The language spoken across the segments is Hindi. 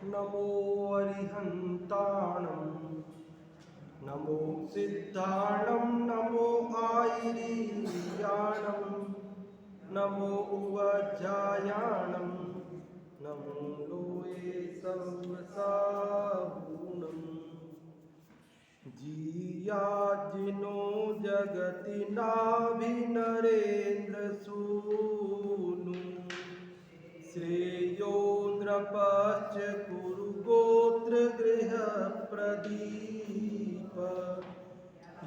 नमो अरिहन्ताणं नमो सिद्धाणं नमो आयिरीयाणं नमो उवज्जायाणं नमो लोये सर्वसाहूणम् जीयाजिनो जगति नाभिनरेन्द्रसूनु श्रेयो नृपश्च कुरु गोत्र गृहप्रदीप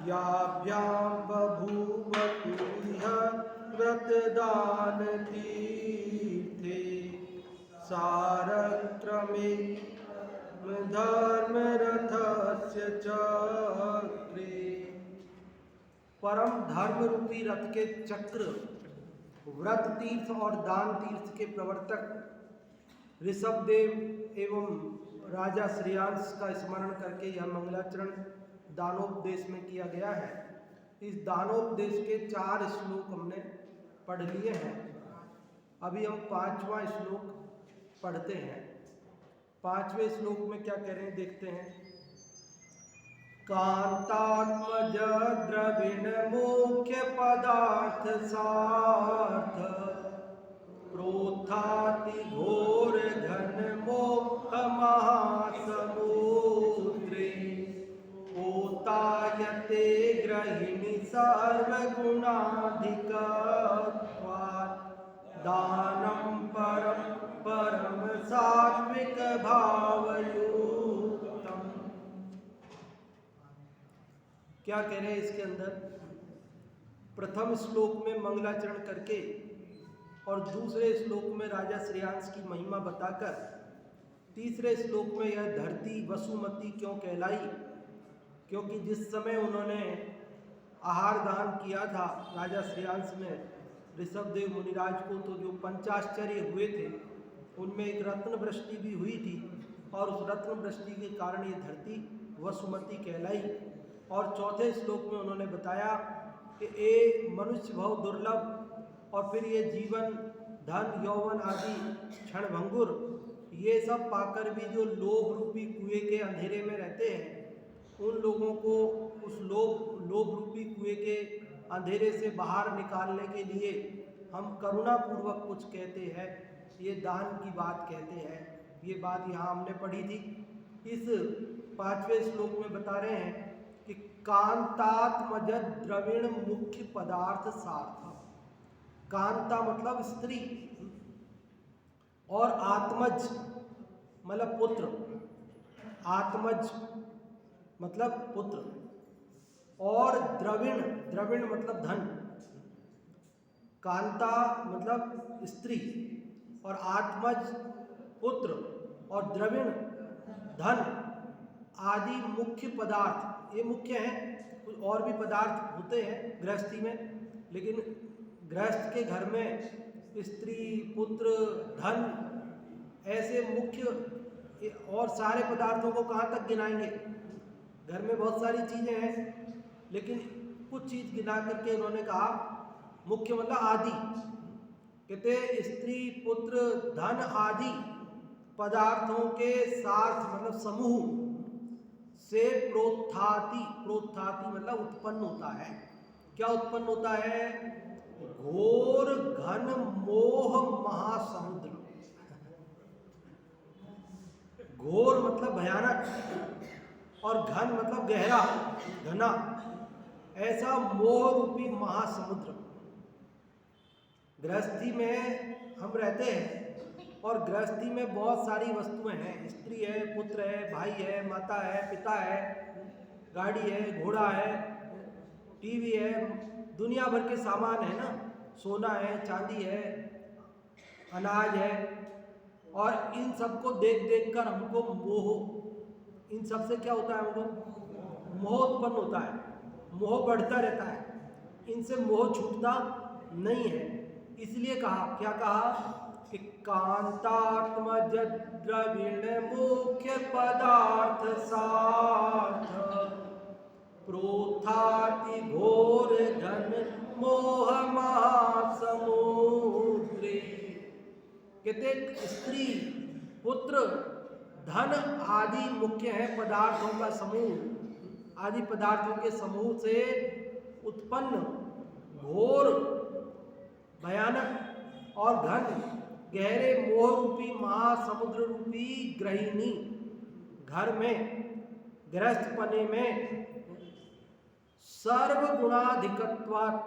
याभ्यां बभूव तुरिह व्रतदान तीर्थे सारक्रमे धर्मरथस्य चक्रे। परम धर्म रूपी रथ के चक्र, व्रत तीर्थ और दान तीर्थ के प्रवर्तक ऋषभदेव एवं राजा श्रेयांश का स्मरण करके यह मंगलाचरण दानोपदेश में किया गया है। इस दानोपदेश के 4 श्लोक हमने पढ़ लिए हैं। अभी हम 5वां श्लोक पढ़ते हैं। 5वें श्लोक में क्या कह रहे हैं देखते हैं। कांतात्मज द्रविण मुख्य पदार्थ सार्थ प्रोत्थाति घोर घन मोह महासमुद्रे ओतायते ग्रहिणी सर्वगुणाधिकत्वात् दानं परम परम सात्विक भावयुक्तम। क्या कह रहे हैं इसके अंदर। प्रथम श्लोक में मंगलाचरण करके और दूसरे श्लोक में राजा श्रेयांश की महिमा बताकर तीसरे श्लोक में यह धरती वसुमती क्यों कहलाई, क्योंकि जिस समय उन्होंने आहार दान किया था राजा श्रेयांश ने ऋषभदेव मुनिराज को, तो जो पंचाश्चर्य हुए थे उनमें एक रत्न वृष्टि भी हुई थी और उस रत्न वृष्टि के कारण ये धरती वसुमती कहलाई। और चौथे श्लोक में उन्होंने बताया कि ए मनुष्य भव दुर्लभ, और फिर ये जीवन धन यौवन आदि क्षणभंगुर, ये सब पाकर भी जो लोभ रूपी कुएं के अंधेरे में रहते हैं उन लोगों को उस लोभ रूपी कुएं के अंधेरे से बाहर निकालने के लिए हम करुणापूर्वक कुछ कहते हैं, ये दान की बात कहते हैं। ये बात यहाँ हमने पढ़ी थी। इस 5वें श्लोक में बता रहे हैं कि कांतात्मज द्रविण मुख्य पदार्थ सार्थ। कांता मतलब स्त्री और आत्मज मतलब पुत्र, आत्मज मतलब पुत्र, और द्रविण, द्रविण मतलब धन। कांता मतलब स्त्री और आत्मज पुत्र और द्रविण धन आदि मुख्य पदार्थ, ये मुख्य हैं। कुछ और भी पदार्थ होते हैं गृहस्थी में, लेकिन गृहस्थ के घर में स्त्री पुत्र धन ऐसे मुख्य, और सारे पदार्थों को कहाँ तक गिनाएंगे। घर में बहुत सारी चीज़ें हैं, लेकिन कुछ चीज़ गिना करके उन्होंने कहा मुख्य मतलब आदि। कहते स्त्री पुत्र धन आदि पदार्थों के साथ मतलब समूह से प्रोत्थाति, प्रोत्थाति मतलब उत्पन्न होता है। क्या उत्पन्न होता है। घोर घन मोह महासमुद्र। घोर मतलब भयानक और घन मतलब गहरा घना, ऐसा मोह रूपी महासमुद्र। गृहस्थी में हम रहते हैं और गृहस्थी में बहुत सारी वस्तुएं हैं। स्त्री है, पुत्र है, भाई है, माता है, पिता है, गाड़ी है, घोड़ा है, टीवी है, दुनिया भर के सामान है ना, सोना है, चांदी है, अनाज है। और इन सबको देख देख कर हमको मोह, इन सब से क्या होता है, हमको मोह उत्पन्न होता है, मोह बढ़ता रहता है, इनसे मोह छूटता नहीं है। इसलिए कहा, क्या कहा कि कांतात्मज द्रविण मुख्य पदार्थ सार्थ प्रोत्थाति घोर घन मोह महासमुद्रे। कहते स्त्री पुत्र धन आदि मुख्य है पदार्थों का समूह, आदि पदार्थों के समूह से उत्पन्न घोर भयानक और घन गहरे मोह रूपी महासमुद्र रूपी गृहिणी घर में गृहस्थ पने में सर्वगुणाधिकत्वात्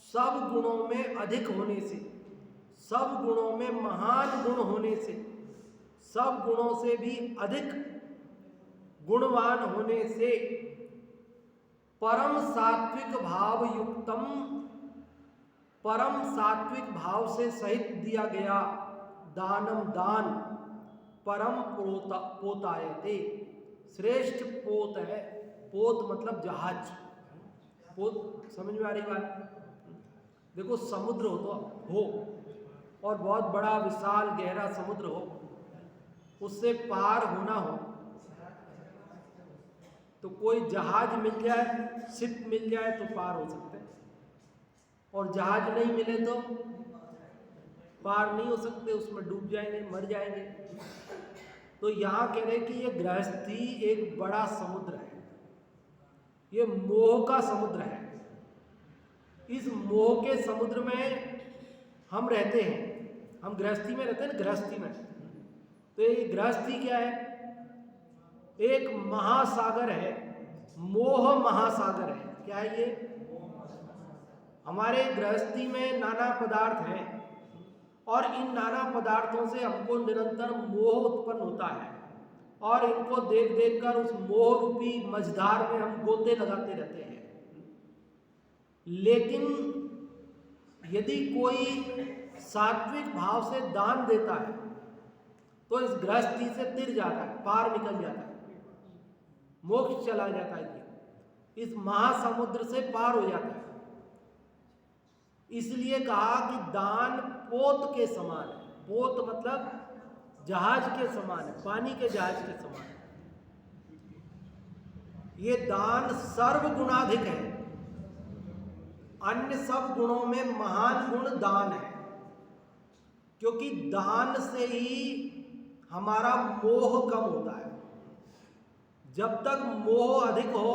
सब गुणों में अधिक होने से, सब गुणों में महान गुण होने से, सब गुणों से भी अधिक गुणवान होने से परम सात्विक भाव युक्तम, परम सात्विक भाव से सहित दिया गया दानम दान परम पोतायते, श्रेष्ठ पोत है। पोत मतलब जहाज, पोत समझ में आ रही बात? देखो समुद्र हो और बहुत बड़ा विशाल गहरा समुद्र हो, उससे पार होना हो तो कोई जहाज मिल जाए, शिप मिल जाए तो पार हो सकते हैं, और जहाज नहीं मिले तो पार नहीं हो सकते, उसमें डूब जाएंगे, मर जाएंगे। तो यहाँ कह रहे कि ये गृहस्थी एक बड़ा समुद्र है, ये मोह का समुद्र है। इस मोह के समुद्र में हम रहते हैं, हम गृहस्थी में रहते हैं ना, गृहस्थी में। तो ये गृहस्थी क्या है? एक महासागर है, मोह महासागर है। क्या है ये? हमारे गृहस्थी में नाना पदार्थ हैं और इन नाना पदार्थों से हमको निरंतर मोह उत्पन्न होता है, और इनको देख देख कर उस मोह रूपी मझधार में हम गोते लगाते रहते हैं। लेकिन यदि कोई सात्विक भाव से दान देता है तो इस गृहस्थी से तिर जाता है, पार निकल जाता है, मोक्ष चला जाता है, ये इस महासमुद्र से पार हो जाता है। इसलिए कहा कि दान पोत के समान है। पोत मतलब जहाज के समान है, पानी के जहाज के समान है। ये दान सर्वगुणाधिक है, अन्य सब गुणों में महान गुण दान है, क्योंकि दान से ही हमारा मोह कम होता है। जब तक मोह अधिक हो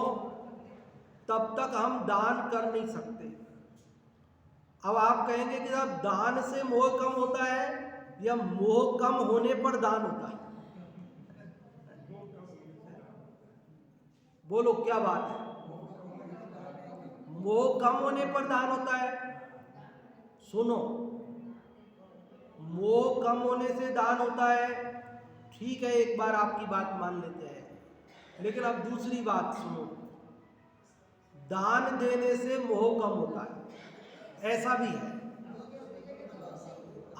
तब तक हम दान कर नहीं सकते। अब आप कहेंगे कि साहब दान से मोह कम होता है या मोह कम होने पर दान होता है? बोलो क्या बात है? मोह कम होने पर दान होता है। सुनो, मोह कम होने से दान होता है, ठीक है, एक बार आपकी बात मान लेते हैं। लेकिन अब दूसरी बात सुनो, दान देने से मोह कम होता है, ऐसा भी है।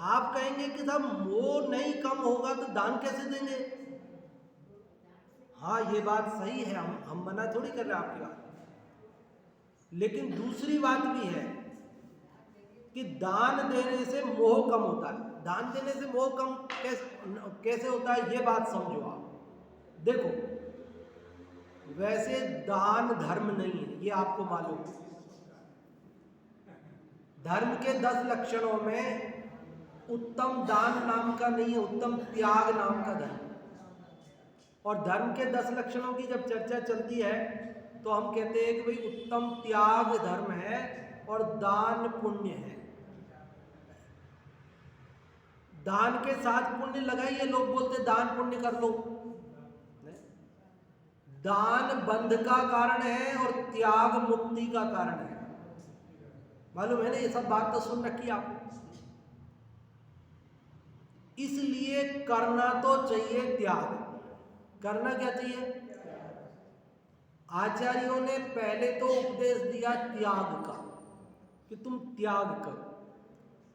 आप कहेंगे कि साहब मोह नहीं कम होगा तो दान कैसे देंगे? हाँ, ये बात सही है, हम मना थोड़ी कर रहे हैं आपकी बात। लेकिन दूसरी बात भी है कि दान देने से मोह कम होता है। दान देने से मोह कम कैसे होता है, ये बात समझो आप। देखो, वैसे दान धर्म नहीं है, ये आपको मालूम है। धर्म के 10 लक्षणों में उत्तम दान नाम का नहीं है, उत्तम त्याग नाम का धर्म। और धर्म के 10 लक्षणों की जब चर्चा चलती है तो हम कहते हैं कि भाई उत्तम त्याग धर्म है और दान पुण्य है। दान के साथ पुण्य लगाइए, लोग बोलते दान पुण्य कर लो। दान बंध का कारण है और त्याग मुक्ति का कारण है। मालूम है ना, ये सब बात तो सुन रखी आपने। इसलिए करना तो चाहिए त्याग। करना क्या चाहिए? आचार्यों ने पहले तो उपदेश दिया त्याग का कि तुम त्याग करो।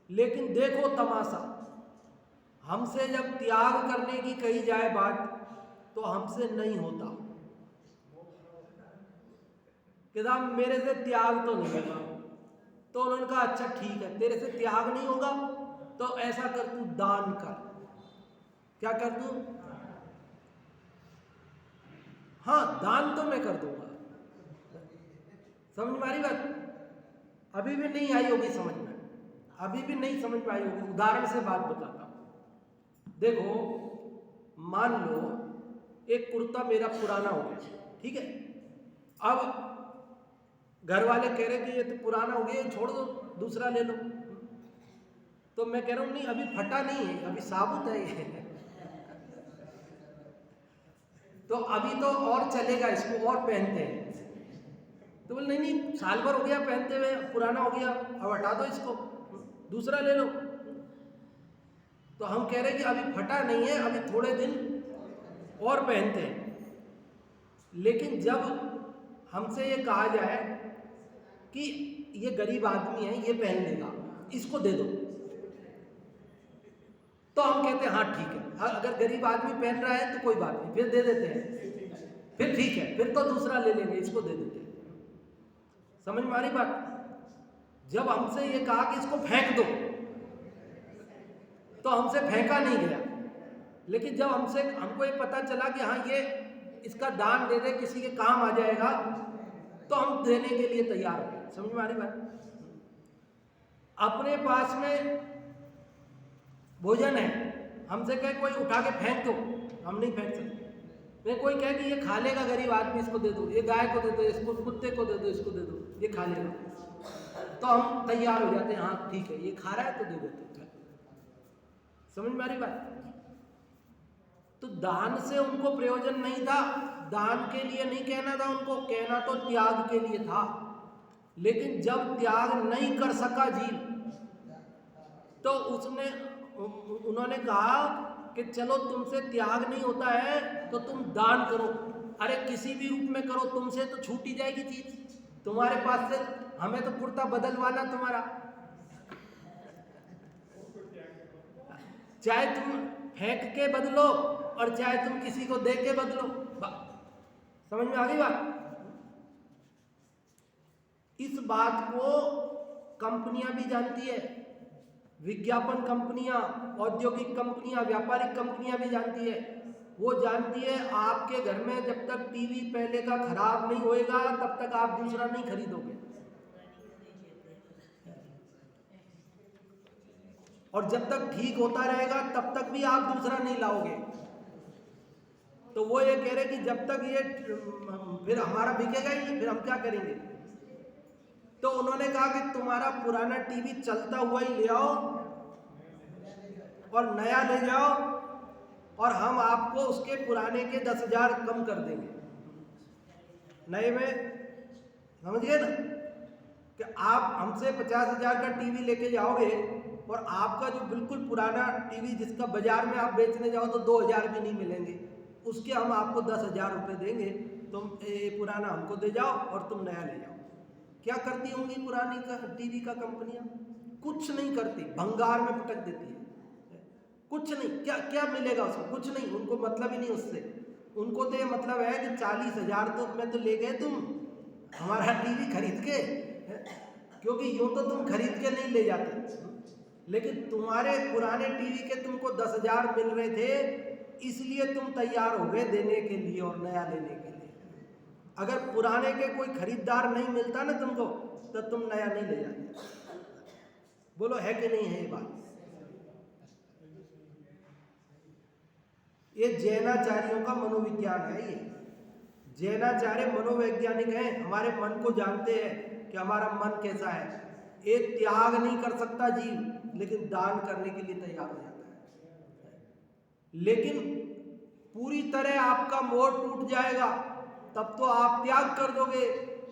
लेकिन देखो तमाशा, हमसे जब त्याग करने की कही जाए बात तो हमसे नहीं होता। कि साहब मेरे से त्याग तो नहीं होगा। तो उन्होंने कहा अच्छा ठीक है, तेरे से त्याग नहीं होगा तो ऐसा कर, तू दान कर। क्या कर दूं? हाँ, दान तो मैं कर दूंगा। समझ में आ रही बात? अभी भी नहीं आई होगी समझ में, अभी भी नहीं समझ में आई होगी। उदाहरण से बात बताता हूं। देखो, मान लो एक कुर्ता मेरा पुराना हो गया, ठीक है। अब घर वाले कह रहे कि ये तो पुराना हो गया, छोड़ दो, दूसरा ले लो। तो मैं कह रहा हूँ नहीं, अभी फटा नहीं है, अभी साबुत है ये तो अभी तो और चलेगा, इसको और पहनते हैं। तो बोले नहीं नहीं, साल भर हो गया पहनते हुए, पुराना हो गया, अब हटा दो इसको, दूसरा ले लो। तो हम कह रहे हैं कि अभी फटा नहीं है, अभी थोड़े दिन और पहनते हैं। लेकिन जब हमसे ये कहा जाए कि ये गरीब आदमी है, ये पहन लेगा, इसको दे दो, तो हम कहते हैं हाँ ठीक है, हाँ, अगर गरीब आदमी पहन रहा है तो कोई बात नहीं, फिर दे देते हैं, फिर ठीक है, फिर तो दूसरा ले लेंगे, इसको दे देते हैं। समझ में आ रही बात? जब हमसे ये कहा कि इसको फेंक दो, तो हमसे फेंका नहीं गया। लेकिन जब हमको ये पता चला कि हाँ ये इसका दान दे दे, किसी के काम आ जाएगा, तो हम देने के लिए तैयार हो गए। समझ में आ रही बात? अपने पास में भोजन है, हमसे कहे कोई उठा के फेंक दो, हम नहीं फेंक सकते। मैं कोई कहे कि ये खा लेगा गरीब आदमी, इसको दे दो, ये गाय को दे दो, इसको कुत्ते को दे दो, इसको दे दो, ये खा लेगा, तो हम तैयार हो जाते हैं, हाँ ठीक है ये खा रहा है तो दे देते हैं। समझ में आ रही बात? तो दान से उनको प्रयोजन नहीं था, दान के लिए नहीं कहना था उनको, कहना तो त्याग के लिए था। लेकिन जब त्याग नहीं कर सका जीव, तो उन्होंने कहा कि चलो तुमसे त्याग नहीं होता है तो तुम दान करो। अरे किसी भी रूप में करो, तुमसे तो छूट ही जाएगी चीज, तुम्हारे पास से हमें तो कुर्ता बदलवाना तुम्हारा, चाहे तुम फेंक के बदलो और चाहे तुम किसी को दे के बदलो। समझ में आ गई बात? इस बात को कंपनियां भी जानती है, विज्ञापन कंपनियां, औद्योगिक कंपनियां, व्यापारिक कंपनियां भी जानती है। वो जानती है आपके घर में जब तक टीवी पहले का खराब नहीं होएगा तब तक आप दूसरा नहीं खरीदोगे, और जब तक ठीक होता रहेगा तब तक भी आप दूसरा नहीं लाओगे। तो वो ये कह रहे कि जब तक ये फिर हमारा बिकेगा ही नहीं, फिर हम क्या करेंगे? तो उन्होंने कहा कि तुम्हारा पुराना टीवी चलता हुआ ही ले आओ और नया ले जाओ, और हम आपको उसके पुराने के 10,000 कम कर देंगे नए में। समझ गए ना कि आप हमसे 50,000 का टीवी लेके जाओगे और आपका जो बिल्कुल पुराना टीवी जिसका बाजार में आप बेचने जाओ तो 2,000 भी नहीं मिलेंगे, उसके हम आपको 10,000 रुपये देंगे, तुम ये पुराना हमको दे जाओ और तुम नया ले जाओ। क्या करती होंगी पुरानी टीवी का कंपनियां? कुछ नहीं करती, भंगार में पटक देती है, कुछ नहीं। क्या क्या मिलेगा उसको? कुछ नहीं, उनको मतलब ही नहीं उससे। उनको तो ये मतलब है कि 40,000 तो में तो ले गए तुम हमारा टीवी खरीद के, क्योंकि यूं तो तुम खरीद के नहीं ले जाते, लेकिन तुम्हारे पुराने टीवी के तुमको 10,000 मिल रहे थे, इसलिए तुम तैयार हो गए देने के लिए और नया लेने के लिए। अगर पुराने के कोई खरीदार नहीं मिलता ना तुमको, तो तुम नया नहीं ले जाते। बोलो है कि नहीं है ये बात? ये जैनाचार्यों का मनोविज्ञान है। ये जैनाचार्य मनोवैज्ञानिक हैं, हमारे मन को जानते हैं कि हमारा मन कैसा है। ये त्याग नहीं कर सकता जीव, लेकिन दान करने के लिए तैयार हो जाता है। लेकिन पूरी तरह आपका मोह टूट जाएगा तब तो आप त्याग कर दोगे,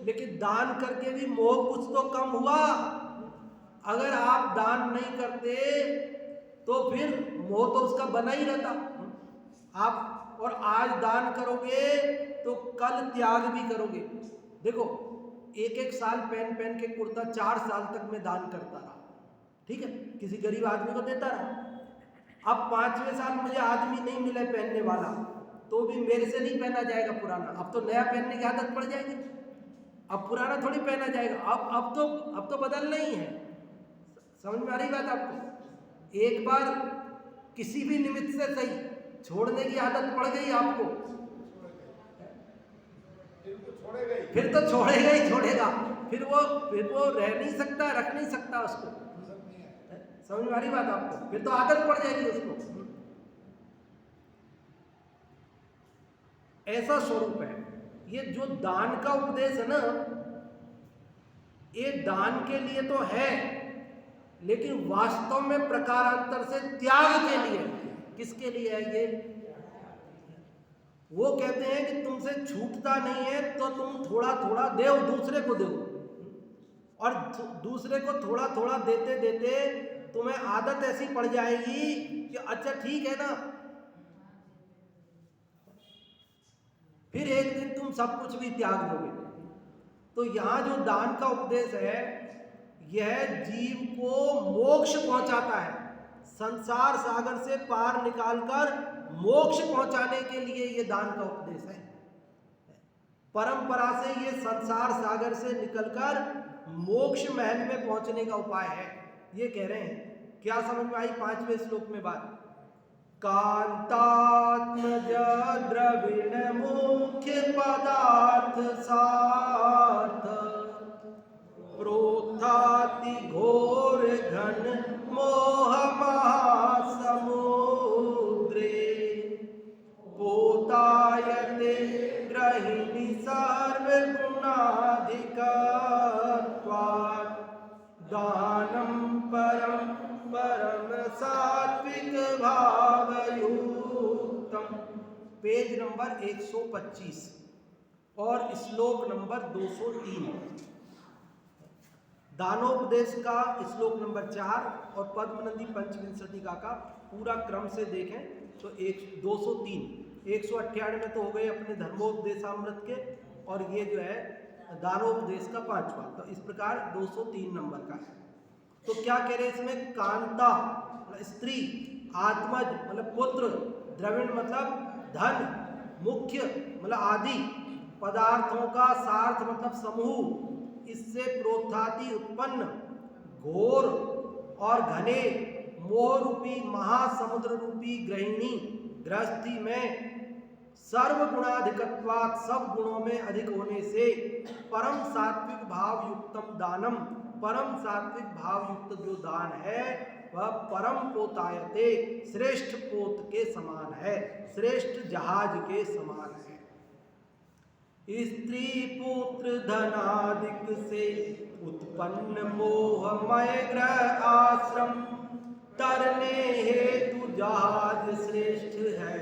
लेकिन दान करके भी मोह कुछ तो कम हुआ। अगर आप दान नहीं करते तो फिर मोह तो उसका बना ही रहता आप, और आज दान करोगे तो कल त्याग भी करोगे। देखो, एक साल पहन के कुर्ता 4 साल तक मैं दान करता रहा, ठीक है, किसी गरीब आदमी को देता रहा। अब 5वें साल मुझे आदमी नहीं मिले पहनने वाला, तो भी मेरे से नहीं पहना जाएगा पुराना, अब तो नया पहनने की आदत पड़ जाएगी, अब पुराना थोड़ी पहना जाएगा। अब तो बदलना ही है। समझ में आ रही बात आपको? एक बार किसी भी निमित्त से सही छोड़ने की आदत पड़ गई आपको, फिर तो छोड़ेगा ही छोड़ेगा, फिर वो रह नहीं सकता, रख नहीं सकता उसको। समझ में आ रही बात आपको? फिर तो आदत पड़ जाएगी उसको। ऐसा स्वरूप है। ये जो दान का उपदेश है ना, ये दान के लिए तो है, लेकिन वास्तव में प्रकारांतर से त्याग के लिए। किसके लिए है ये? वो कहते हैं कि तुमसे छूटता नहीं है तो तुम थोड़ा थोड़ा दो, दूसरे को दो, और दूसरे को थोड़ा थोड़ा देते देते तुम्हें आदत ऐसी पड़ जाएगी कि अच्छा ठीक है ना, फिर एक दिन तुम सब कुछ भी त्याग दोगे। तो यहाँ जो दान का उपदेश है, यह जीव को मोक्ष पहुंचाता है, संसार सागर से पार निकालकर मोक्ष पहुंचाने के लिए ये दान का उपदेश है। परंपरा से ये संसार सागर से निकलकर मोक्ष महल में पहुंचने का उपाय है, ये कह रहे हैं। क्या समझ में आई 5वें श्लोक में बात? कांतात्मज द्रविण मुख्य पदार्थ साथ प्रोत्थाति घोर घन मोह महासमुद्रे पोतायते ग्रहिणी सर्वगुणाधिकत्वात् दानं परम परम सात्विक भावयुक्तम। पेज नंबर 125 और श्लोक नंबर 203। दानोपदेश का श्लोक नंबर 4 और पद्मनंदी पंचविंशतिका का पूरा क्रम से देखें तो 203, 198 तो हो गए अपने धर्मोपदेशामृत के, और ये जो है दानोपदेश का 5वां, तो इस प्रकार 203 नंबर का है। तो क्या कह रहे हैं इसमें? कांता मतलब स्त्री, आत्मज मतलब पुत्र, द्रविण मतलब धन, मुख्य मतलब आदि, पदार्थों का सार्थ मतलब समूह, इससे प्रोत्थाति उत्पन्न घोर और घने मोह रूपी महासमुद्र रूपी गृहिणी गृहस्थी में सर्वगुणाधिकत्वात् सब गुणों में अधिक होने से परम सात्विक भाव युक्तम दानम, परम सात्विक भाव युक्त जो दान है वह परम पोतायते श्रेष्ठ पोत के समान है, श्रेष्ठ जहाज के समान है। स्त्री पुत्र धनादिक से उत्पन्न मोहमय ग्रह आश्रम तरने हेतु जहाज श्रेष्ठ है,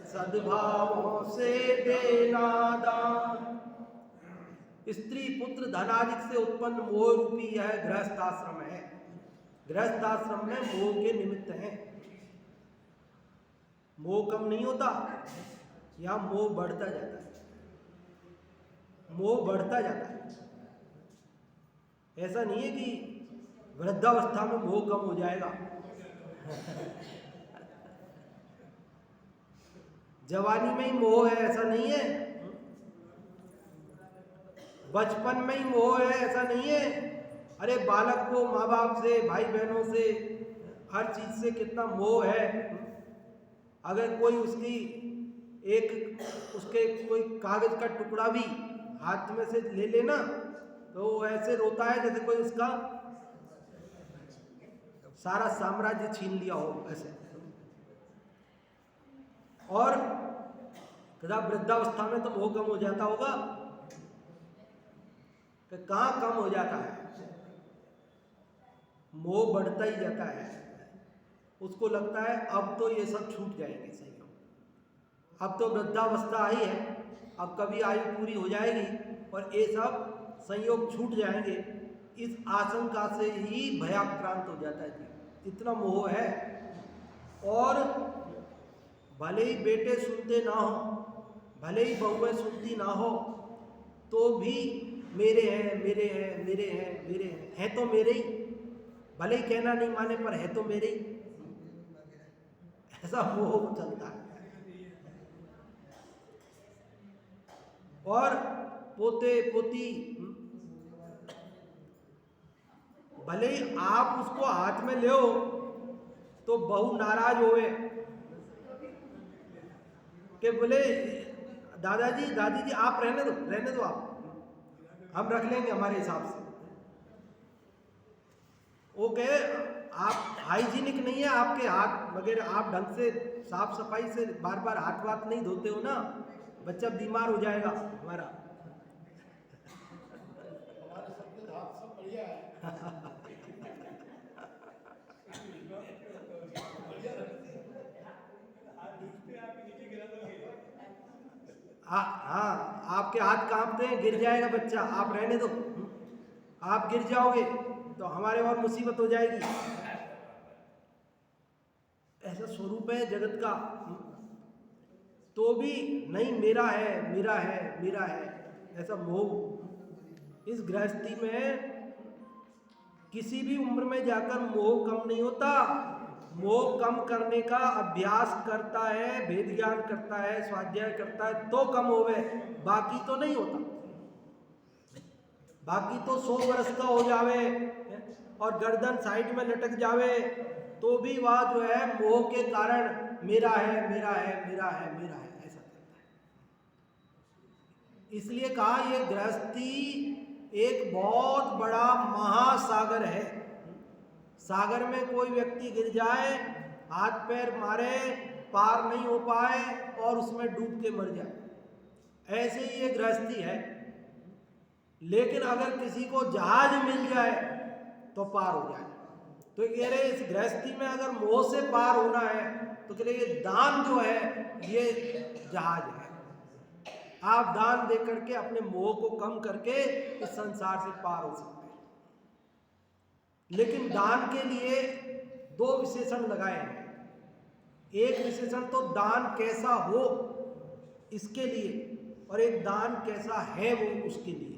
सद्भावों से देना दान। स्त्री पुत्र धनादिक से उत्पन्न मोह रूपी यह गृहस्थाश्रम है। गृहस्थाश्रम में मोह के निमित्त हैं। मोह कम नहीं होता, यहाँ मोह बढ़ता जाता है, मोह बढ़ता जाता है। ऐसा नहीं है कि वृद्धावस्था में मोह कम हो जाएगा। जवानी में ही मोह है ऐसा नहीं है, बचपन में ही मोह है ऐसा नहीं है। अरे बालक को माँ बाप से, भाई बहनों से, हर चीज से कितना मोह है। अगर कोई उसके कोई कागज का टुकड़ा भी हाथ में से ले लेना तो ऐसे रोता है जैसे कोई उसका सारा साम्राज्य छीन लिया हो ऐसे। और वृद्धावस्था में तो मोह कम हो जाता होगा, कि कहाँ कम हो जाता है, मोह बढ़ता ही जाता है। उसको लगता है अब तो ये सब छूट जाएंगे, सही हो, अब तो वृद्धावस्था आई है, अब कभी आयु पूरी हो जाएगी और ये सब संयोग छूट जाएंगे। इस आशंका से ही भयाक्रांत हो जाता है जी, इतना मोह है। और भले ही बेटे सुनते ना हो, भले ही बहुएं सुनती ना हो, तो भी मेरे हैं मेरे हैं मेरे हैं मेरे हैं तो मेरे ही, भले ही कहना नहीं माने पर है तो मेरे ही, ऐसा मोह चलता है। और पोते पोती, भले ही आप उसको हाथ में ले तो बहू नाराज होवे कि बोले दादाजी दादी जी आप रहने दो आप, हम रख लेंगे हमारे हिसाब से। वो कहे आप हाइजीनिक नहीं है आपके हाथ वगैरह, आप ढंग से साफ सफाई से बार बार हाथ वाथ नहीं धोते हो ना, बच्चा बीमार हो जाएगा हमारा। हमारे सबके हाथ सब बढ़िया है। हाँ, आपके हाथ कांपते हैं, गिर जाएगा बच्चा, आप रहने दो। आप गिर जाओगे तो हमारे और मुसीबत हो जाएगी। ऐसा स्वरूप है जगत का। तो भी नहीं, मेरा है मेरा है मेरा है, ऐसा मोह। इस गृहस्थी में किसी भी उम्र में जाकर मोह कम नहीं होता। मोह कम करने का अभ्यास करता है, भेद ज्ञान करता है, स्वाध्याय करता है तो कम होवे, बाकी तो नहीं होता। बाकी तो 100 वर्ष का हो जावे और गर्दन साइड में लटक जावे तो भी वह जो है मोह के कारण मेरा है मेरा है मेरा है मेरा है ऐसा करता है। इसलिए कहा ये गृहस्थी एक बहुत बड़ा महासागर है। सागर में कोई व्यक्ति गिर जाए, हाथ पैर मारे, पार नहीं हो पाए और उसमें डूब के मर जाए, ऐसे ही ये गृहस्थी है। लेकिन अगर किसी को जहाज मिल जाए तो पार हो जाए। तो कह रहे इस गृहस्थी में अगर मोह से पार होना है तो कह रहे ये दान जो है ये जहाज है। आप दान दे करके अपने मोह को कम करके इस संसार से पार हो सकते हैं। लेकिन दान के लिए 2 विशेषण लगाए हैं। एक विशेषण तो दान कैसा हो इसके लिए, और एक दान कैसा है वो उसके लिए।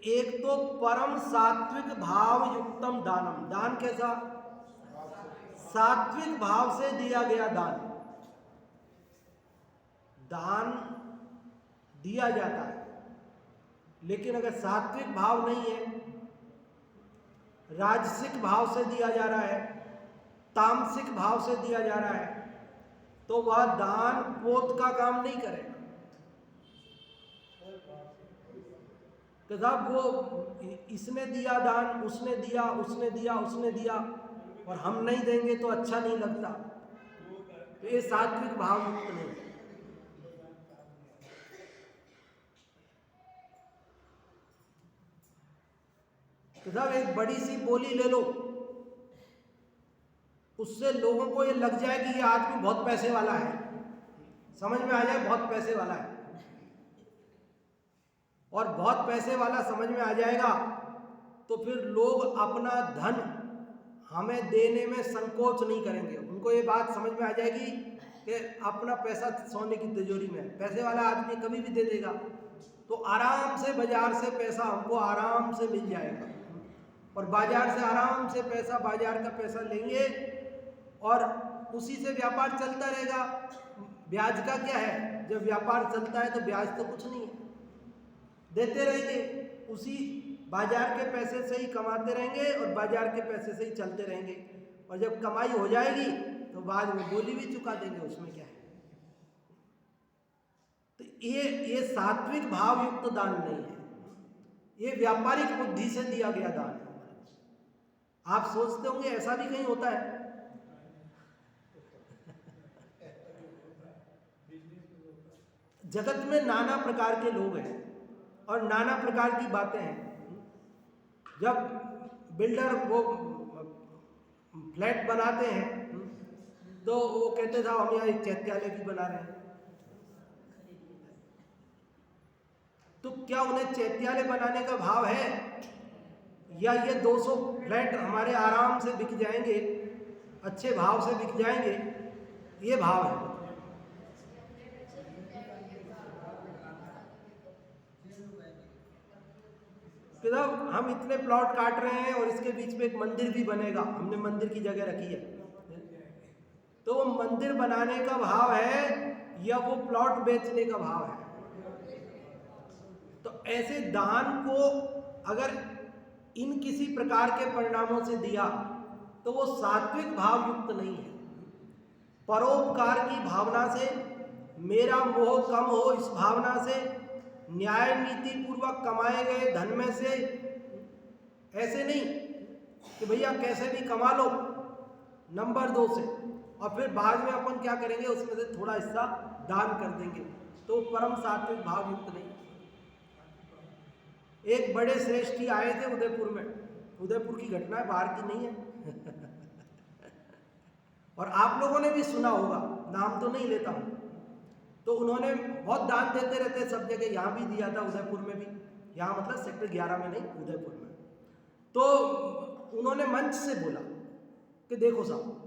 एक तो परम सात्विक भाव युक्तम दानम, दान कैसा? सात्विक भाव से दिया गया दान। दान दिया जाता है, लेकिन अगर सात्विक भाव नहीं है, राजसिक भाव से दिया जा रहा है, तामसिक भाव से दिया जा रहा है, तो वह दान पोत का काम नहीं करेगा। तो साहब वो इसने दिया दान, उसने दिया, उसने दिया, उसने दिया और हम नहीं देंगे तो अच्छा नहीं लगता, तो ये सात्विक भाव मुक्त नहीं। तो साहब एक बड़ी सी बोली ले लो, उससे लोगों को ये लग जाए कि ये आदमी बहुत पैसे वाला है, समझ में आ जाए बहुत पैसे वाला है। और बहुत पैसे वाला समझ में आ जाएगा तो फिर लोग अपना धन हमें देने में संकोच नहीं करेंगे। उनको ये बात समझ में आ जाएगी कि अपना पैसा सोने की तिजोरी में है, पैसे वाला आदमी कभी भी दे देगा, तो आराम से बाजार से पैसा हमको आराम से मिल जाएगा। और बाजार से आराम से पैसा, बाजार का पैसा लेंगे और उसी से व्यापार चलता रहेगा। ब्याज का क्या है, जब व्यापार चलता है तो ब्याज तो कुछ नहीं है, देते रहेंगे, उसी बाजार के पैसे से ही कमाते रहेंगे और बाजार के पैसे से ही चलते रहेंगे। और जब कमाई हो जाएगी तो बाद में बोली भी चुका देंगे, उसमें क्या है। तो ये सात्विक भाव युक्त दान नहीं है, ये व्यापारिक बुद्धि से दिया गया दान है। आप सोचते होंगे ऐसा भी कहीं होता है? जगत में नाना प्रकार के लोग हैं और नाना प्रकार की बातें हैं। जब बिल्डर वो फ्लैट बनाते हैं तो वो कहते था हम यहाँ एक चैत्यालय भी बना रहे हैं, तो क्या उन्हें चैत्यालय बनाने का भाव है, या ये 200 फ्लैट हमारे आराम से बिक जाएंगे, अच्छे भाव से बिक जाएंगे, ये भाव है? मतलब हम इतने प्लॉट काट रहे हैं और इसके बीच में एक मंदिर भी बनेगा, हमने मंदिर की जगह रखी है, तो वो मंदिर बनाने का भाव है या वो प्लॉट बेचने का भाव है? तो ऐसे दान को अगर इन किसी प्रकार के परिणामों से दिया तो वो सात्विक भाव युक्त नहीं है। परोपकार की भावना से, मेरा मोह कम हो इस भावना से, न्याय नीति पूर्वक कमाए गए धन में से, ऐसे नहीं कि भैया कैसे भी कमा लो, नंबर 2 से, और फिर बाद में अपन क्या करेंगे, उसमें से थोड़ा हिस्सा दान कर देंगे। तो परम सात्विक भाव युक्त नहीं। एक बड़े श्रेष्ठी आए थे उदयपुर में, उदयपुर की घटना है, बाहर की नहीं है और आप लोगों ने भी सुना होगा, नाम तो नहीं लेता हूं। तो उन्होंने बहुत दान देते रहते सब जगह, यहाँ भी दिया था उदयपुर में भी, यहाँ मतलब सेक्टर 11 में नहीं, उदयपुर में। तो उन्होंने मंच से बोला कि देखो साहब,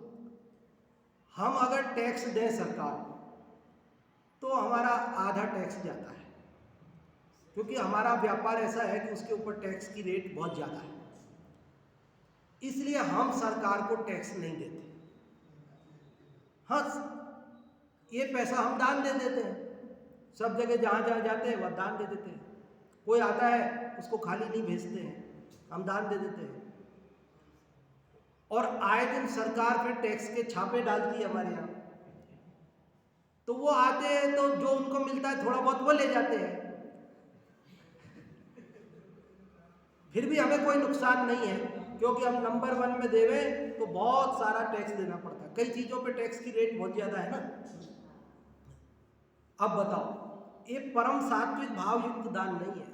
हम अगर टैक्स दें सरकार तो हमारा आधा टैक्स जाता है, क्योंकि हमारा व्यापार ऐसा है कि उसके ऊपर टैक्स की रेट बहुत ज़्यादा है, इसलिए हम सरकार को टैक्स नहीं देते। हाँ, ये पैसा हम दान दे देते हैं, सब जगह जहाँ जहाँ जाते हैं वह दान दे देते हैं। कोई आता है उसको खाली नहीं भेजते हैं, हम दान दे देते हैं। और आए दिन सरकार फिर टैक्स के छापे डालती है हमारे यहाँ, तो वो आते हैं तो जो उनको मिलता है थोड़ा बहुत वो ले जाते हैं, फिर भी हमें कोई नुकसान नहीं है, क्योंकि हम नंबर 1 में देवे तो बहुत सारा टैक्स देना पड़ता है, कई चीज़ों पे टैक्स की रेट बहुत ज़्यादा है ना। अब बताओ, ये परम सात्विक भाव युक्त दान नहीं है।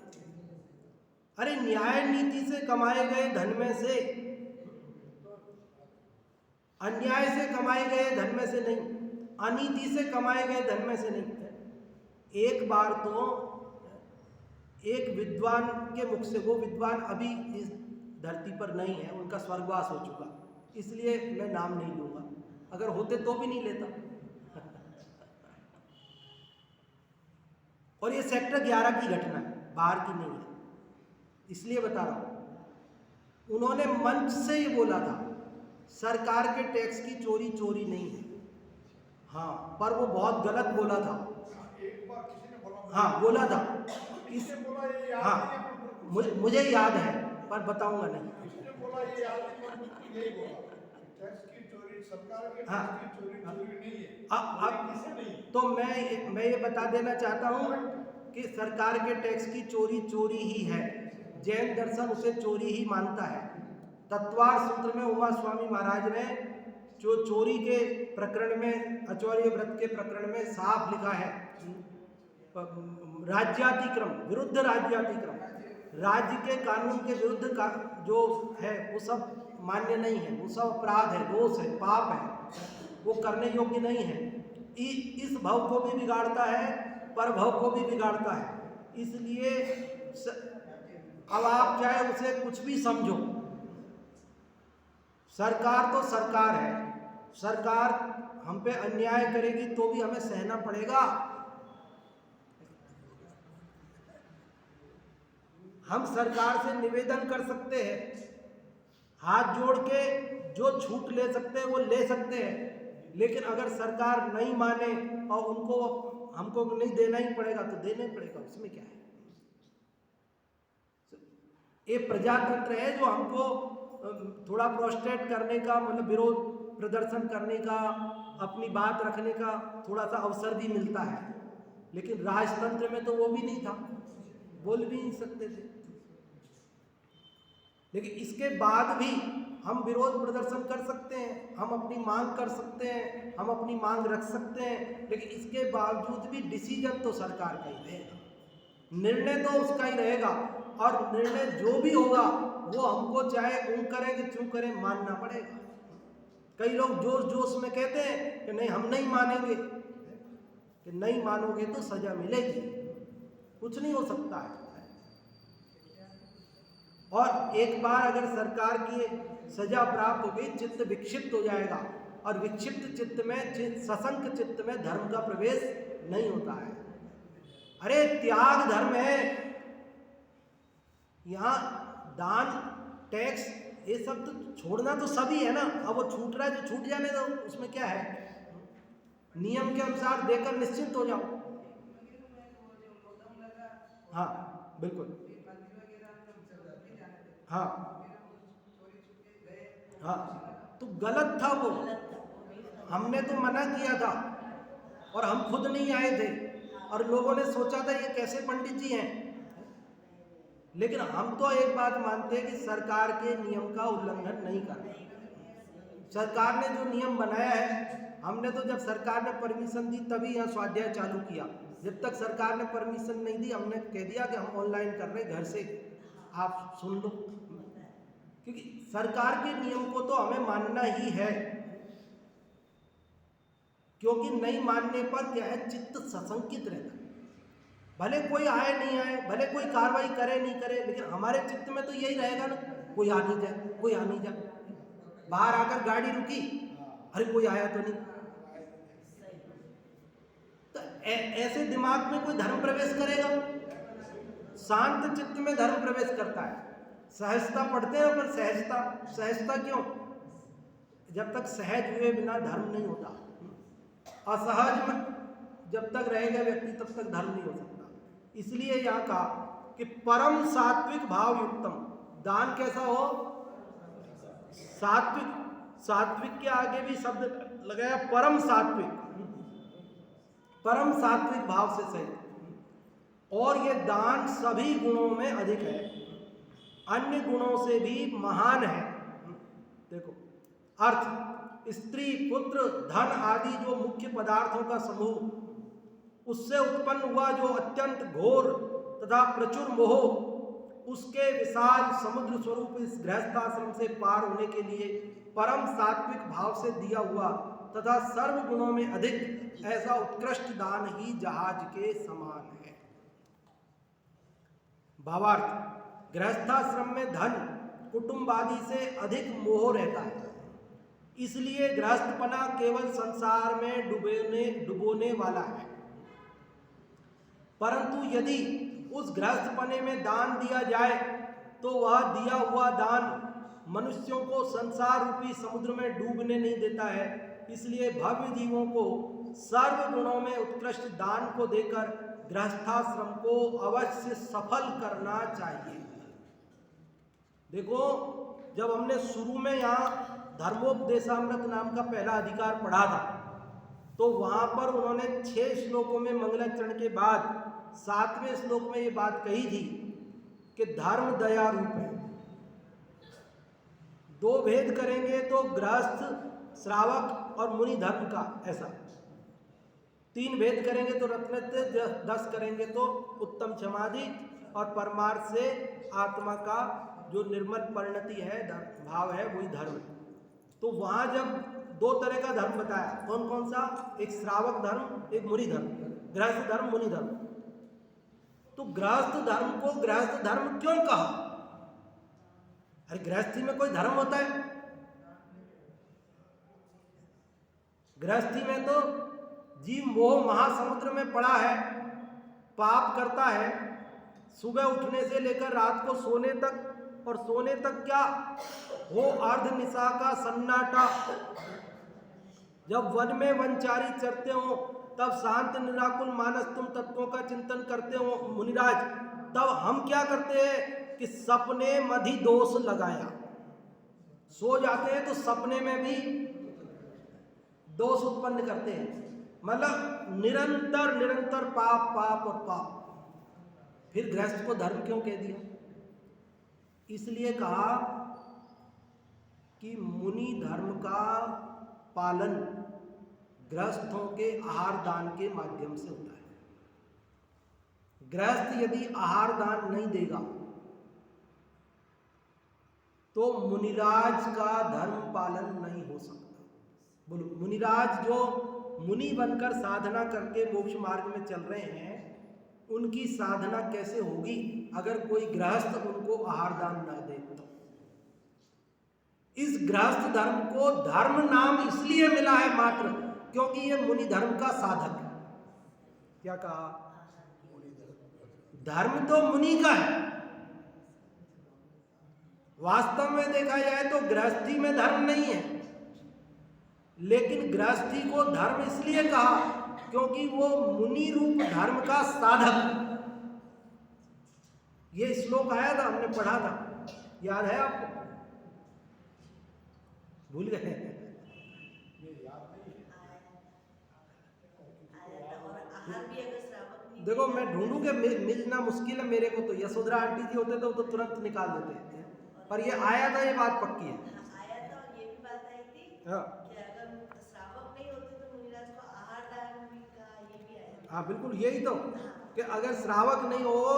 अरे न्याय नीति से कमाए गए धन में से, अन्याय से कमाए गए धन में से नहीं, अनीति से कमाए गए धन में से नहीं। एक बार तो एक विद्वान के मुख से, वो विद्वान अभी इस धरती पर नहीं है, उनका स्वर्गवास हो चुका, इसलिए मैं नाम नहीं लूंगा, अगर होते तो भी नहीं लेता और ये सेक्टर 11 की घटना है, बाहर की नहीं है, इसलिए बता रहा हूं। उन्होंने मंच से ये बोला था सरकार के टैक्स की चोरी चोरी नहीं है। हाँ, पर वो बहुत गलत बोला था। एक बार किसी ने बोला, हाँ बोला था किसने बोला ये याद हाँ, नहीं है, मुझे याद है पर बताऊंगा नहीं। किसने बोला ये याद नहीं है, बिल्कुल यही बोला, टैक्स की चोरी, सरकार के हाँ, टैक्स की चोरी चोरी नहीं है। अब किसे नहीं? तो मैं ये बता देना चाहता हूँ कि सरकार के टैक्स की चोरी चोरी ही है, जैन दर्शन उसे चोरी ही मानता है। तत्वार सूत्र में उमा स्वामी महाराज ने जो चोरी के प्रकरण में, आचौर्य व्रत के प्रकरण में साफ लिखा है, राज्यातिक्रम, विरुद्ध राज्यातिक्रम, राज्य के कानून के विरुद्ध का जो है वो सब मान्य नहीं है, वो सब अपराध है, दोष है, पाप है, वो करने योग्य नहीं है। इस भव को भी बिगाड़ता है, पर भव को भी बिगाड़ता है। इसलिए अब आप चाहे उसे कुछ भी समझो, सरकार तो सरकार है, सरकार हम पे अन्याय करेगी तो भी हमें सहना पड़ेगा। हम सरकार से निवेदन कर सकते हैं, हाथ जोड़ के जो छूट ले सकते हैं वो ले सकते हैं, लेकिन अगर सरकार नहीं माने और उनको हमको नहीं देना ही पड़ेगा तो देना ही पड़ेगा, उसमें क्या है। ये प्रजातंत्र है जो हमको थोड़ा प्रोस्टेट करने का, मतलब विरोध प्रदर्शन करने का, अपनी बात रखने का थोड़ा सा अवसर भी मिलता है, लेकिन राजतंत्र में तो वो भी नहीं था, बोल भी नहीं सकते थे। लेकिन इसके बाद भी हम विरोध प्रदर्शन कर सकते हैं, हम अपनी मांग कर सकते हैं, हम अपनी मांग रख सकते हैं, लेकिन इसके बावजूद भी डिसीजन तो सरकार का ही रहेगा, निर्णय तो उसका ही रहेगा, और निर्णय जो भी होगा वो हमको चाहे ऊं करें कि चूं करें मानना पड़ेगा। कई लोग जोश जोश में कहते हैं कि नहीं हम नहीं मानेंगे, कि नहीं मानोगे तो सजा मिलेगी, कुछ नहीं हो सकता है। और एक बार अगर सरकार की सजा प्राप्त हो गई, चित्त विक्षिप्त हो जाएगा, और विक्षिप्त चित्त में, सशंक चित्त में धर्म का प्रवेश नहीं होता है। अरे त्याग धर्म है, यहाँ दान, टैक्स, ये सब तो छोड़ना तो सभी है ना। अब वो छूट रहा है जो छूट जाने दो, उसमें क्या है, नियम के अनुसार देकर निश्चिंत हो जाओ। हाँ बिल्कुल, हाँ हाँ, तो गलत था वो, हमने तो मना किया था और हम खुद नहीं आए थे, और लोगों ने सोचा था ये कैसे पंडित जी हैं। लेकिन हम तो एक बात मानते हैं कि सरकार के नियम का उल्लंघन नहीं करना। सरकार ने जो नियम बनाया है, हमने तो जब सरकार ने परमिशन दी तभी यहाँ स्वाध्याय चालू किया, जब तक सरकार ने परमिशन नहीं दी, हमने कह दिया कि हम ऑनलाइन कर रहे हैं, घर से आप सुन लो, क्योंकि सरकार के नियम को तो हमें मानना ही है, क्योंकि नहीं मानने पर क्या है, चित्त सशंकित रहता है। भले कोई आए नहीं आए, भले कोई कार्रवाई करे नहीं करे, लेकिन हमारे चित्त में तो यही रहेगा ना, कोई आ नहीं जाए, कोई आ नहीं जाए। बाहर आकर गाड़ी रुकी, अरे कोई आया तो नहीं। तो ऐसे दिमाग में कोई धर्म प्रवेश करेगा? शांत चित्त में धर्म प्रवेश करता है। सहजता पढ़ते हैं, पर सहजता क्यों? जब तक सहज हुए बिना धर्म नहीं होता। असहज में जब तक रहेगा व्यक्ति, तब तक धर्म नहीं हो सकता। इसलिए यहाँ कहा कि परम सात्विक भाव युक्तम, दान कैसा हो? सात्विक। सात्विक के आगे भी शब्द लगाया परम सात्विक, परम सात्विक भाव से सहित। और ये दान सभी गुणों में अधिक है, अन्य गुणों से भी महान है। देखो अर्थ, स्त्री, पुत्र, धन आदि जो मुख्य पदार्थों का समूह, उससे उत्पन्न हुआ जो अत्यंत घोर तथा प्रचुर मोह, उसके विशाल समुद्र स्वरूप इस गृहस्थाश्रम से पार होने के लिए परम सात्विक भाव से दिया हुआ तथा सर्व गुणों में अधिक ऐसा उत्कृष्ट दान ही जहाज के समान है। भावार्थ, गृहस्थाश्रम में धन कुटुंब आदि से अधिक मोह रहता है, इसलिए गृहस्थपना केवल संसार में डुबोने वाला है। परंतु यदि उस गृहस्थपने में दान दिया जाए तो वह दिया हुआ दान मनुष्यों को संसार रूपी समुद्र में डूबने नहीं देता है। इसलिए भव्य जीवों को सर्व गुणों में उत्कृष्ट दान को देकर गृहस्थाश्रम को अवश्य सफल करना चाहिए। देखो, जब हमने शुरू में यहाँ धर्मोपदेशामृत नाम का पहला अधिकार पढ़ा था, तो वहाँ पर उन्होंने 6 श्लोकों में मंगलाचरण के बाद 7वें श्लोक में ये बात कही थी कि धर्म दया रूप है। 2 भेद करेंगे तो गृहस्थ, श्रावक और मुनि धर्म का, ऐसा 3 भेद करेंगे तो रत्नत्य, 10 करेंगे तो उत्तम क्षमादि, और परमार्थ से आत्मा का जो निर्मल परिणति है, भाव है, वही धर्म है। तो वहाँ जब 2 तरह का धर्म बताया, कौन कौन सा? एक श्रावक धर्म, एक मुनि धर्म, गृहस्थ धर्म, मुनि धर्म। तो गृहस्थ धर्म को गृहस्थ धर्म क्यों कहा? अरे गृहस्थी में कोई धर्म होता है? गृहस्थी में तो जीव मोह महासमुद्र में पड़ा है, पाप करता है, सुबह उठने से लेकर रात को सोने तक, और सोने तक क्या हो अर्ध निशा का सन्नाटा। जब वन में वनचारी चरते हो, तब शांत निराकुल मानस तुम तत्वों का चिंतन करते हो मुनिराज, तब हम क्या करते हैं कि सपने मधि दोष लगाया, सो जाते हैं तो सपने में भी दोष उत्पन्न करते हैं। मतलब निरंतर निरंतर पाप पाप और पाप। फिर गृहस्थ को धर्म क्यों कह दिया? इसलिए कहा कि मुनि धर्म का पालन गृहस्थों के आहार दान के माध्यम से होता है। गृहस्थ यदि आहार दान नहीं देगा तो मुनिराज का धर्म पालन नहीं हो सकता। बोलो, मुनिराज जो मुनि बनकर साधना करके मोक्ष मार्ग में चल रहे हैं, उनकी साधना कैसे होगी अगर कोई गृहस्थ उनको आहार दान न दे? तो इस गृहस्थ धर्म को धर्म नाम इसलिए मिला है मात्र क्योंकि ये मुनि धर्म का साधक है। क्या कहा? धर्म तो मुनि का है। वास्तव में देखा जाए तो गृहस्थी में धर्म नहीं है, लेकिन गृहस्थी को धर्म इसलिए कहा क्योंकि वो मुनि रूप धर्म का साधक। ये श्लोक आया था, हमने पढ़ा था, याद है आपको? भूल गए? देखो, मैं ढूंढूं कि मिलना मुश्किल है मेरे को, तो यशोधरा आंटी जी होते तो तुरंत निकाल देते हैं, पर ये आया था, ये बात पक्की है। आया था, और ये भी बात आई थी हाँ, कि अगर श्रावक नहीं होते तो मुनिराज को आहार दान भी का, ये भी आया हाँ बिल्कुल, यही तो कि अगर श्रावक नहीं हो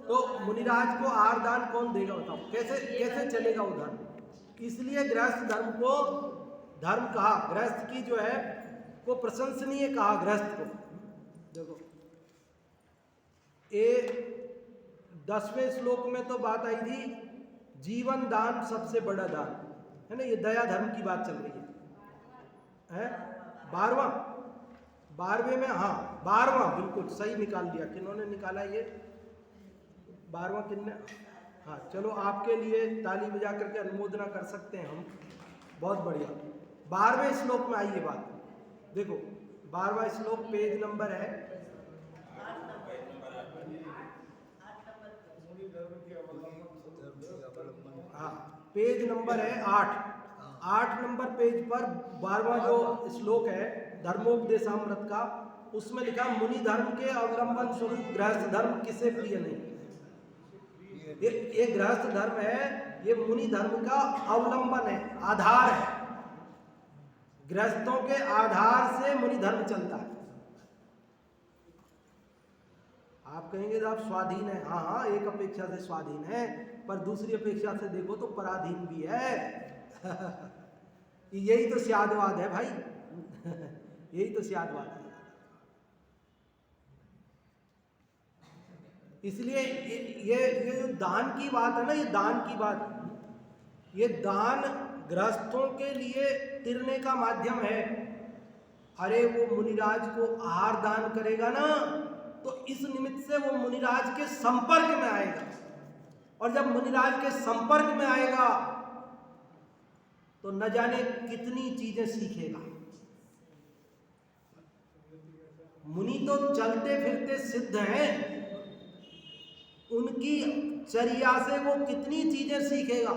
तो मुनिराज को आहार दान कौन देगा, बताओ कैसे कैसे चलेगा वो धर्म। इसलिए गृहस्थ धर्म को धर्म कहा, गृहस्थ की जो है वो प्रशंसनीय कहा गृहस्थ को। देखो ये 10वें श्लोक में तो बात आई थी जीवन दान सबसे बड़ा दान है ना, ये दया धर्म की बात चल रही है 12वें में, हाँ 12वां बिल्कुल सही निकाल दिया। किन्होंने निकाला ये 12वां किन्ने, हाँ चलो आपके लिए ताली बजा करके अनुमोदना कर सकते हैं हम, बहुत बढ़िया। 12वें श्लोक में आई ये बात, देखो 12वां श्लोक पेज नंबर है, हाँ पेज नंबर है 8 नंबर पेज पर 12वां जो श्लोक है धर्मोपदेशामृत का, उसमें लिखा मुनि धर्म के अवलंबन स्वरूप गृहस्थ धर्म किसे प्रिय नहीं। ये गृहस्थ धर्म है, ये मुनि धर्म का अवलंबन है, आधार है। गृहस्थों के आधार से मुनि धर्म चलता है। आप कहेंगे तो आप स्वाधीन है, हाँ हाँ एक अपेक्षा से स्वाधीन है, पर दूसरी अपेक्षा से देखो तो पराधीन भी है। यही तो स्यादवाद है भाई। यही तो स्यादवाद है। इसलिए ये जो दान की बात है ना, ये दान की बात, ये दान गृहस्थों के लिए तिरने का माध्यम है। अरे वो मुनिराज को आहार दान करेगा ना, तो इस निमित्त से वो मुनिराज के संपर्क में आएगा, और जब मुनिराज के संपर्क में आएगा तो न जाने कितनी चीजें सीखेगा। मुनि तो चलते फिरते सिद्ध हैं, उनकी चर्या से वो कितनी चीजें सीखेगा।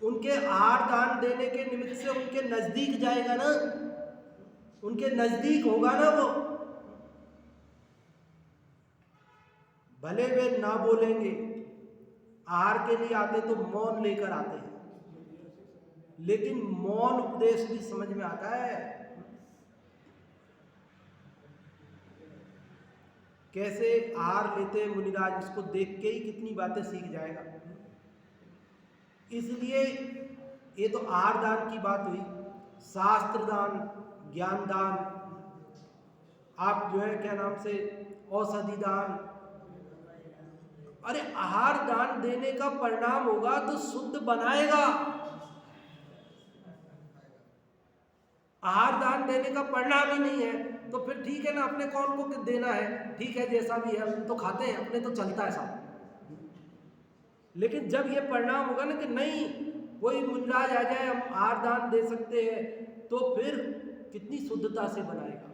उनके आहार दान देने के निमित्त से उनके नजदीक जाएगा ना, उनके नजदीक होगा ना वो। भले वे ना बोलेंगे, आहार के लिए आते तो मौन लेकर आते हैं, लेकिन मौन उपदेश भी समझ में आता है। कैसे आहार लेते हैं मुनिराज, उसको देख के ही कितनी बातें सीख जाएगा। इसलिए ये तो आहार दान की बात हुई, शास्त्र दान, ज्ञान दान, आप जो है क्या नाम से औषधि दान। अरे आहार दान देने का परिणाम होगा तो शुद्ध बनाएगा। आहार दान देने का परिणाम ही नहीं है तो फिर ठीक है ना, अपने कौन को देना है, ठीक है जैसा भी है, हम तो खाते हैं, अपने तो चलता है सब। लेकिन जब ये परिणाम होगा ना कि नहीं, कोई मुनिराज आ जाए हम आहार दान दे सकते हैं, तो फिर कितनी शुद्धता से बनाएगा।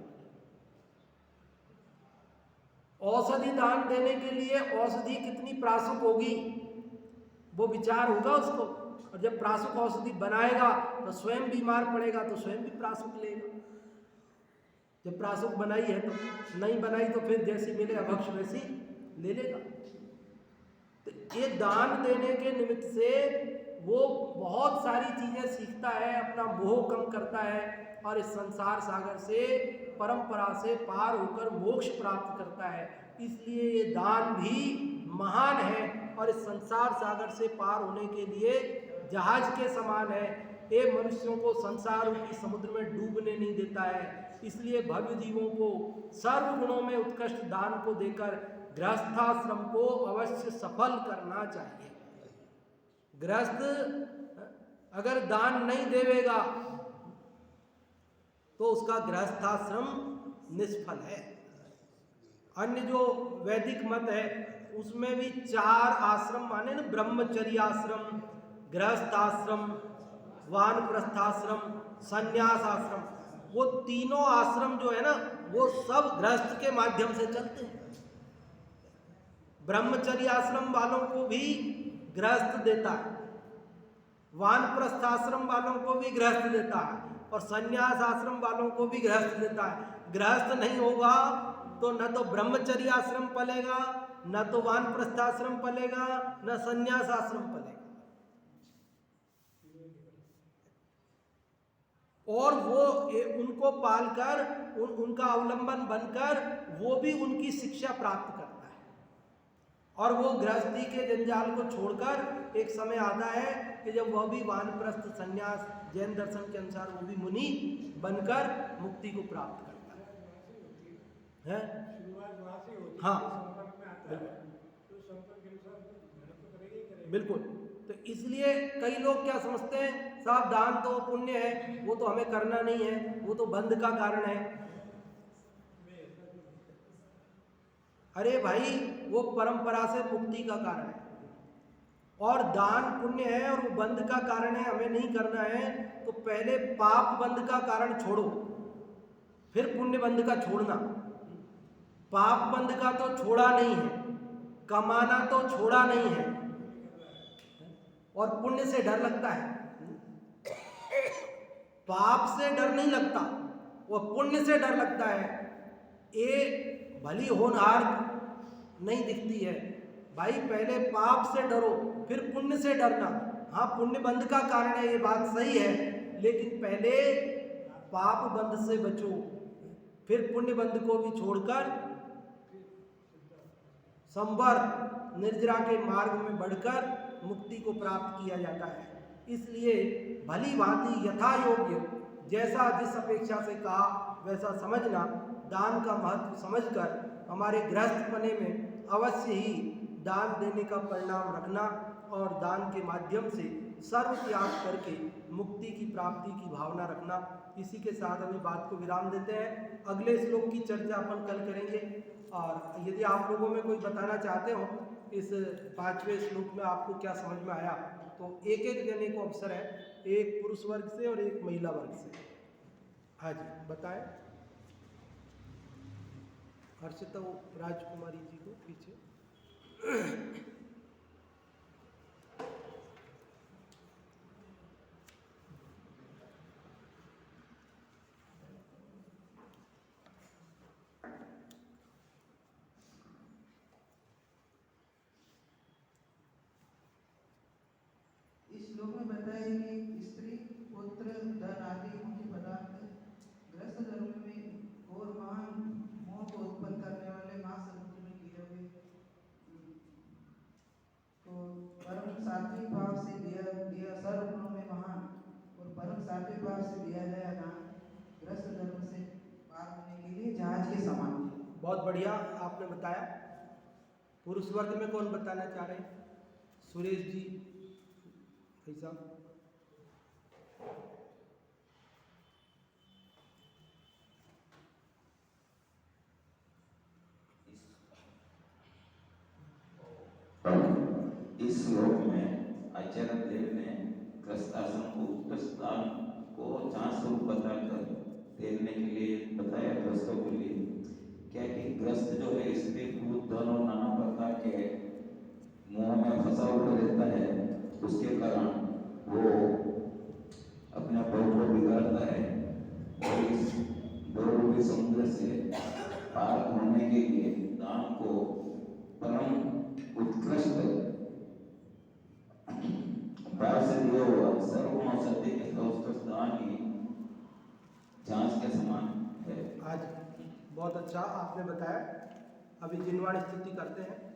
औषधि दान देने के लिए औषधि कितनी प्रासुक होगी, वो विचार होगा उसको। और जब प्रासुक औषधि बनाएगा तो स्वयं बीमार पड़ेगा तो स्वयं भी प्रासुक लेगा। जब प्रासुक बनाई है तो, नहीं बनाई तो फिर जैसी मिले अभक्ष वैसी ले लेगा। तो ये दान देने के निमित्त से वो बहुत सारी चीजें सीखता है, अपना मोह कम करता है, और इस संसार सागर से परंपरा से पार होकर मोक्ष प्राप्त करता है। इसलिए ये दान भी महान है, और इस संसार सागर से पार होने के लिए जहाज के समान है। ये मनुष्यों को संसार रूपी समुद्र में डूबने नहीं देता है। इसलिए भव्य जीवों को सर्व गुणों में उत्कृष्ट दान को देकर गृहस्थाश्रम को अवश्य सफल करना चाहिए। गृहस्थ अगर दान नहीं देवेगा तो उसका गृहस्थाश्रम निष्फल है। अन्य जो वैदिक मत है उसमें भी 4 आश्रम माने ना, ब्रह्मचर्याश्रम, गृहस्थाश्रम, वानप्रस्थाश्रम, संन्यास आश्रम, वो तीनों आश्रम जो है ना वो सब गृहस्थ के माध्यम से चलते हैं। ब्रह्मचर्य आश्रम वालों को भी गृहस्थ देता है, वानप्रस्थाश्रम वालों को भी गृहस्थ देता है, और संन्यास आश्रम वालों को भी गृहस्थ देता है। गृहस्थ नहीं होगा तो न तो ब्रह्मचर्य आश्रम पलेगा, न तो वानप्रस्थाश्रम पलेगा, न संन्यास आश्रम पलेगा। और वो उनको पालकर उनका अवलंबन बनकर वो भी उनकी शिक्षा प्राप्त करता है, और वो गृहस्थी के जंजाल को छोड़कर एक समय आता है कि जब वह भी वानप्रस्थ संन्यास जैन दर्शन के अनुसार वो भी मुनि बनकर मुक्ति को प्राप्त करता है? शुरुआत वहाँ से होती है, हाँ, संपर्क में आता है, तो संपर्क के अनुसार मेहनत तो करेगा ही करेगा। बिल्कुल। तो इसलिए कई लोग क्या समझते हैं, साहब दान तो पुण्य है, वो तो हमें करना नहीं है, वो तो बंध का कारण है। अरे भाई, वो परंपरा से मुक्ति का कारण है, और दान पुण्य है और वो बंध का कारण है, हमें नहीं करना है। तो पहले पाप बंध का कारण छोड़ो, फिर पुण्य बंध का छोड़ना। पाप बंध का तो छोड़ा नहीं है, कमाना तो छोड़ा नहीं है, और पुण्य से डर लगता है। पाप से डर नहीं लगता, वो पुण्य से डर लगता है। ये भली होनहार नहीं दिखती है भाई, पहले पाप से डरो फिर पुण्य से डरना। हाँ, पुण्य बंध का कारण है, ये बात सही है, लेकिन पहले पाप बंध से बचो, फिर पुण्य बंध को भी छोड़कर संवर निर्जरा के मार्ग में बढ़कर मुक्ति को प्राप्त किया जाता है। इसलिए भली भांति यथा योग्य, जैसा जिस अपेक्षा से कहा वैसा समझना, दान का महत्व समझकर हमारे गृहस्थपने में अवश्य ही दान देने का परिणाम रखना, और दान के माध्यम से सर्व त्याग करके मुक्ति की प्राप्ति की भावना रखना। इसी के साथ हम बात को विराम देते हैं। अगले श्लोक की चर्चा अपन कल करेंगे, और यदि आप लोगों में कोई बताना चाहते हो इस 5वें श्लोक में आपको क्या समझ में आया, तो एक एक जने को अवसर है, एक पुरुष वर्ग से और एक महिला वर्ग से। हाँ जी, बताएं। हर्षिता राजकुमारी जी को पीछे। इस श्लोक में बताया कि स्त्री, पुत्र, धन आदि मुख्य पदार्थ ग्रस्त धर्म में और महान मोह को उत्पन्न करने वाले महासमुद्र में गिरे हुए, तो परम सात्विक भाव से दिया सर्व गुणों में महान और परम सात्विक भाव से दिया गया दान ग्रस्त धर्म से पार होने के लिए जहाज के समान। बहुत बढ़िया आपने बताया। पुरुष वर्ग में कौन बताना चाह रहे हैं? सुरेश जी, भाई साहब। इस श्लोक में आचार्य देव ने ग्रस्ताश्रम को उत्कृष्ट दान को चांस स्वरूप बताकर देने के लिए बताया ग्रस्तों के लिए। क्या कि ग्रस्त जो है स्त्री, पुत्र, धन और नाना प्रकार के मोह में फंसा हुआ रहता है, उसके कारण वो अपने भाव को बिगाड़ता है, और इस बहुरूपी समुद्र से पार होने के लिए दान को परम उत्कृष्ट भाव से दिया हुआ सर्वगुण सत्य के उत्कृष्ट दान ही जांच के समान है। आज बहुत अच्छा आपने बताया। अभी जिनवाणी स्तुति करते हैं।